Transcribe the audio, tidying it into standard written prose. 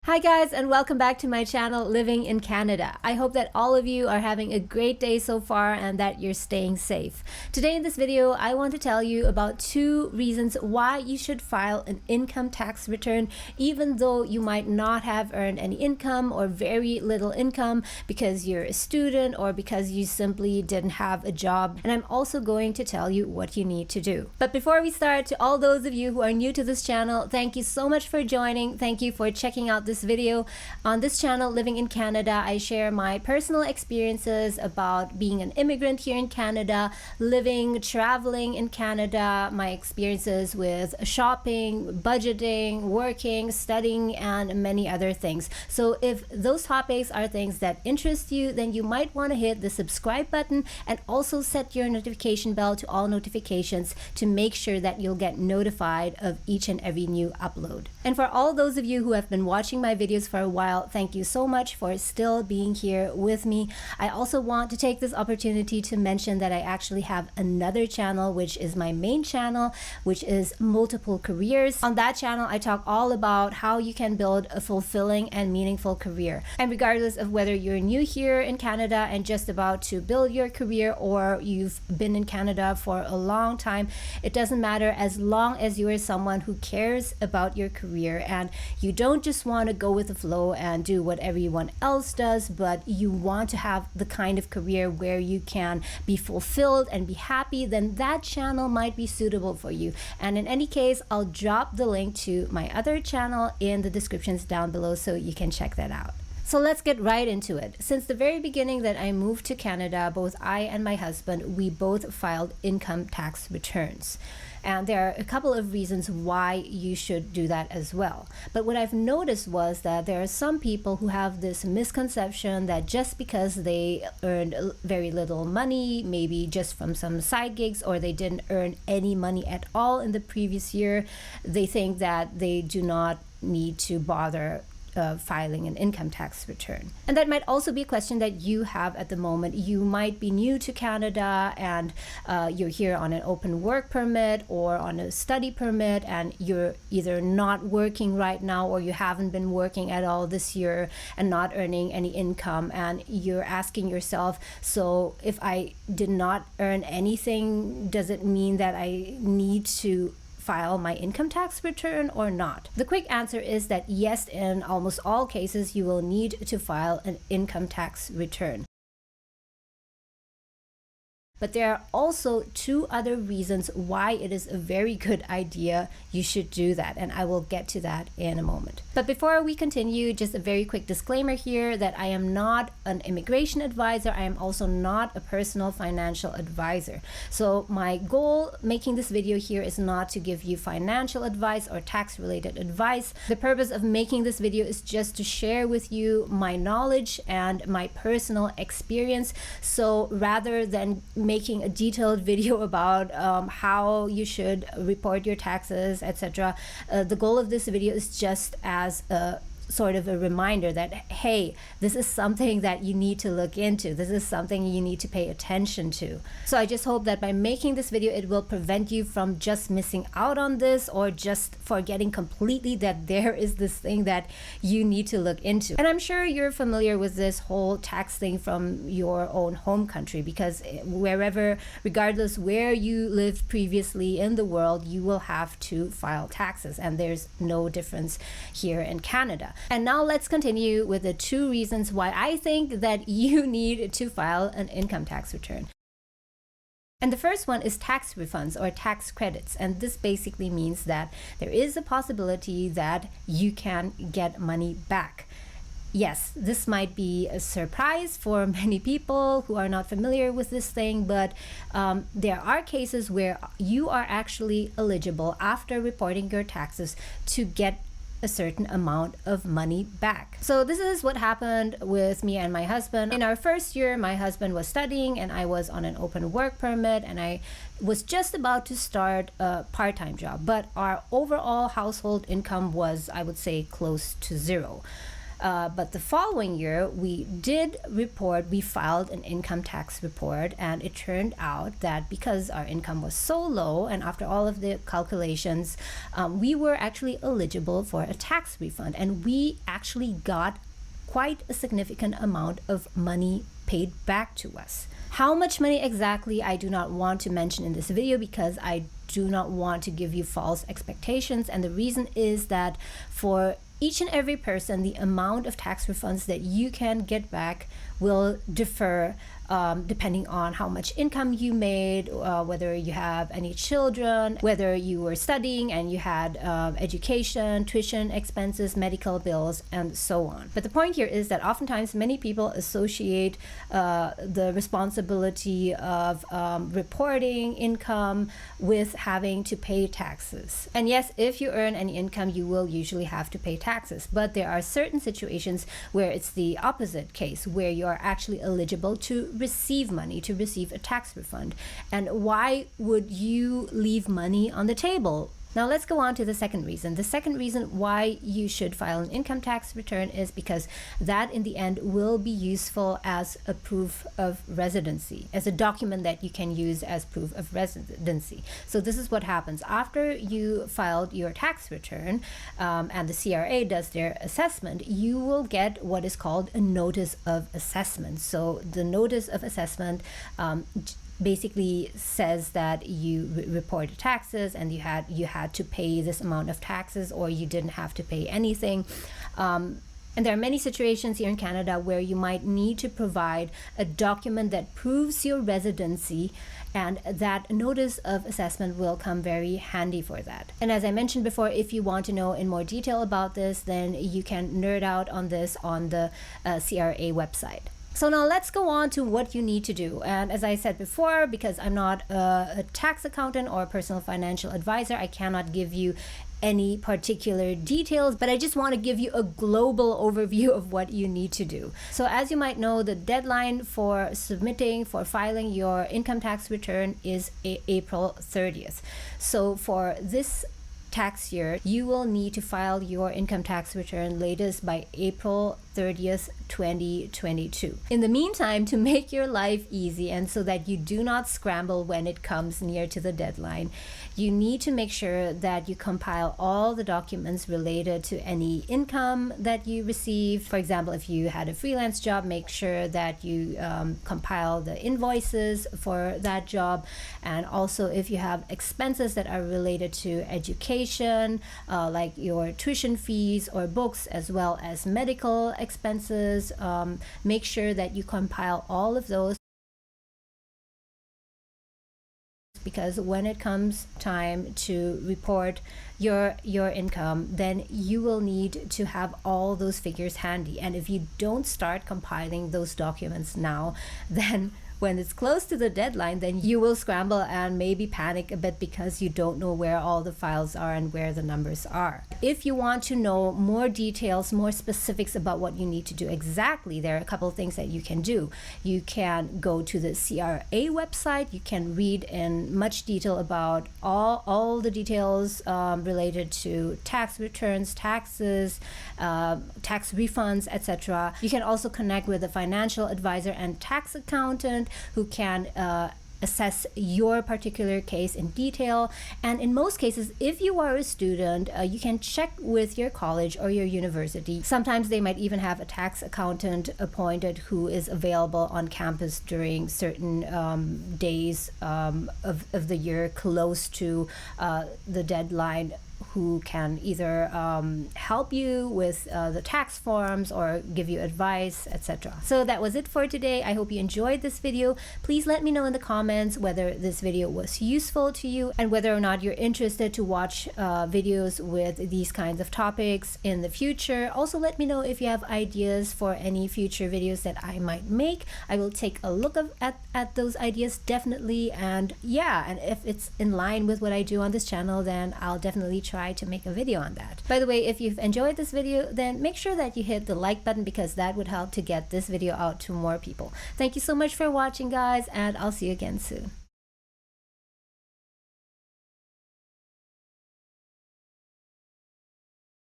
Hi guys, and welcome back to my channel Living in Canada. I hope that all of you are having a great day so far and that you're staying safe. Today in this video, I want to tell you about 2 reasons why you should file an income tax return even though you might not have earned any income or very little income because you're a student or because you simply didn't have a job. And I'm also going to tell you what you need to do. But before we start, to all those of you who are new to this channel, thank you so much for joining. Thank you for checking out this video. On this channel, Living in Canada, I share my personal experiences about being an immigrant here in Canada, living, traveling in Canada, my experiences with shopping, budgeting, working, studying, and many other things. So if those topics are things that interest you, then you might want to hit the subscribe button and also set your notification bell to all notifications to make sure that you'll get notified of each and every new upload. And for all those of you who have been watching my videos for a while, thank you so much for still being here with me. I also want to take this opportunity to mention that I actually have another channel, which is my main channel, which is Multiple Careers. On that channel, I talk all about how you can build a fulfilling and meaningful career. And regardless of whether you're new here in Canada and just about to build your career, or you've been in Canada for a long time, it doesn't matter as long as you are someone who cares about your career and you don't just want to go with the flow and do what everyone else does, but you want to have the kind of career where you can be fulfilled and be happy, then that channel might be suitable for you. And in any case, I'll drop the link to my other channel in the descriptions down below so you can check that out. So let's get right into it. Since the very beginning that I moved to Canada, both I and my husband, we both filed income tax returns. And there are a couple of reasons why you should do that as well. But what I've noticed was that there are some people who have this misconception that just because they earned very little money, maybe just from some side gigs, or they didn't earn any money at all in the previous year, they think that they do not need to bother filing an income tax return. And that might also be a question that you have at the moment. You might be new to Canada and you're here on an open work permit or on a study permit, and you're either not working right now or you haven't been working at all this year and not earning any income, and you're asking yourself, so if I did not earn anything, does it mean that I need to file my income tax return or not? The quick answer is that yes, in almost all cases, you will need to file an income tax return. But there are also 2 other reasons why it is a very good idea you should do that, and I will get to that in a moment. But before we continue, just a very quick disclaimer here that I am not an immigration advisor. I am also not a personal financial advisor. So my goal making this video here is not to give you financial advice or tax related advice. The purpose of making this video is just to share with you my knowledge and my personal experience. So rather than making a detailed video about how you should report your taxes, etc. The goal of this video is just as a sort of a reminder that, hey, this is something that you need to look into. This is something you need to pay attention to. So I just hope that by making this video, it will prevent you from just missing out on this or just forgetting completely that there is this thing that you need to look into. And I'm sure you're familiar with this whole tax thing from your own home country, because wherever, regardless where you lived previously in the world, you will have to file taxes, and there's no difference here in Canada. And now let's continue with the 2 reasons why I think that you need to file an income tax return. And the first one is tax refunds or tax credits. And this basically means that there is a possibility that you can get money back. Yes, this might be a surprise for many people who are not familiar with this thing, but there are cases where you are actually eligible after reporting your taxes to get a certain amount of money back. So this is what happened with me and my husband. In our first year, my husband was studying and I was on an open work permit, and I was just about to start a part-time job, but our overall household income was, I would say, close to 0. But the following year, we filed an income tax report, and it turned out that because our income was so low, and after all of the calculations, we were actually eligible for a tax refund, and we actually got quite a significant amount of money paid back to us. How much money exactly, I do not want to mention in this video because I do not want to give you false expectations, and the reason is that for each and every person, the amount of tax refunds that you can get back will differ depending on how much income you made, whether you have any children, whether you were studying and you had education, tuition expenses, medical bills, and so on. But the point here is that oftentimes many people associate the responsibility of reporting income with having to pay taxes. And yes, if you earn any income, you will usually have to pay taxes. But there are certain situations where it's the opposite case, where you are actually eligible to receive money, to receive a tax refund. And why would you leave money on the table? Now let's go on to the second reason. The second reason why you should file an income tax return is because that in the end will be useful as a proof of residency, as a document that you can use as proof of residency. So this is what happens. After you filed your tax return and the CRA does their assessment, you will get what is called a notice of assessment. So the notice of assessment basically says that you reported taxes and you had to pay this amount of taxes, or you didn't have to pay anything. And there are many situations here in Canada where you might need to provide a document that proves your residency, and that notice of assessment will come very handy for that. And as I mentioned before, if you want to know in more detail about this, then you can nerd out on this on the CRA website. So now let's go on to what you need to do. And as I said before, because I'm not a tax accountant or a personal financial advisor, I cannot give you any particular details, but I just want to give you a global overview of what you need to do. So as you might know, the deadline for filing your income tax return is April 30th. So for this tax year, you will need to file your income tax return latest by April 30th, 2022. In the meantime, to make your life easy and so that you do not scramble when it comes near to the deadline, you need to make sure that you compile all the documents related to any income that you received. For example, if you had a freelance job, make sure that you compile the invoices for that job. And also if you have expenses that are related to education, like your tuition fees or books, as well as medical expenses, make sure that you compile all of those, because when it comes time to report your income, then you will need to have all those figures handy. And if you don't start compiling those documents now, then when it's close to the deadline, then you will scramble and maybe panic a bit because you don't know where all the files are and where the numbers are. If you want to know more details, more specifics about what you need to do exactly, there are a couple of things that you can do. You can go to the CRA website. You can read in much detail about all the details related to tax returns, taxes, tax refunds, etc. You can also connect with a financial advisor and tax accountant who can assess your particular case in detail. And in most cases, if you are a student, you can check with your college or your university. Sometimes they might even have a tax accountant appointed who is available on campus during certain days of the year close to the deadline, who can either help you with the tax forms or give you advice, etc. So that was it for today. I hope you enjoyed this video. Please let me know in the comments whether this video was useful to you and whether or not you're interested to watch videos with these kinds of topics in the future. Also, let me know if you have ideas for any future videos that I might make. I will take a look at those ideas definitely, and yeah, and if it's in line with what I do on this channel, then I'll definitely try to make a video on that. By the way, if you've enjoyed this video, then make sure that you hit the like button, because that would help to get this video out to more people. Thank you so much for watching, guys, and I'll see you again soon.